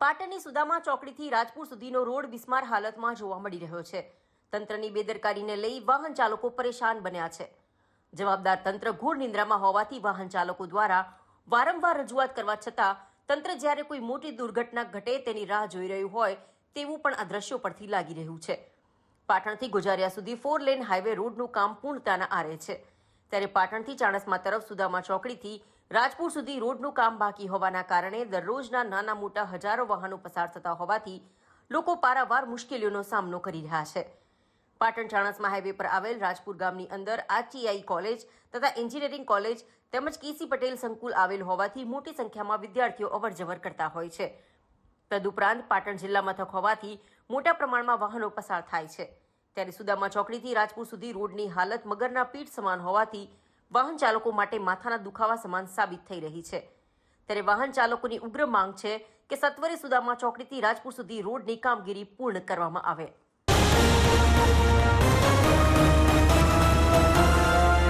પાટણની સુદામા ચોકડીથી રાજપુર સુધીનો રોડ બિસ્માર હાલતમાં જોવા મળી રહ્યો છે. તંત્રની બેદરકારીને લઈ વાહન ચાલકો પરેશાન બન્યા છે. જવાબદાર તંત્ર ઘોર નિંદ્રામાં હોવાથી વાહન ચાલકો દ્વારા વારંવાર રજૂઆત કરવા છતાં તંત્ર જ્યારે કોઈ મોટી દુર્ઘટના ઘટે તેની રાહ જોઈ રહ્યું હોય તેવું પણ આ દ્રશ્યો પરથી લાગી રહ્યું છે. પાટણથી ગોજારિયા સુધી 4 લેન હાઈવે રોડનું કામ પૂર્ણતાના આરે છે, ત્યારે પાટણથી ચાણસ્મા તરફ સુદામા ચોકડીથી રાજપુર સુધી રોડનું કામ બાકી હોવાના કારણે દરરોજના નાના મોટા હજારો વાહનો પસાર થતા હોવાથી લોકો પારાવાર મુશ્કેલીઓનો સામનો કરી રહ્યા છે. પાટણ ચાણસ્મા હાઈવે પર આવેલ રાજપુર ગામની અંદર આરટીઆઈ કોલેજ તથા એન્જિનિયરિંગ કોલેજ તેમજ કેસી પટેલ સંકુલ આવેલ હોવાથી મોટી સંખ્યામાં વિદ્યાર્થીઓ અવરજવર કરતા હોય છે. તદુપરાંત પાટણ જિલ્લા મથક હોવાથી મોટા પ્રમાણમાં વાહનો પસાર થાય છે, ત્યારે સુદામા ચોકડીથી રાજપુર સુધી રોડની હાલત મગરના પીઠ સમાન હોવાથી વાહન ચાલકો માટે માથાના દુખાવા સમાન સાબિત થઈ રહી છે. ત્યારે વાહન ચાલકોની ઉગ્ર માંગ છે કે સત્વરે સુદામા ચોકડીથી રાજપુર સુધી રોડની કામગીરી પૂર્ણ કરવામાં આવે.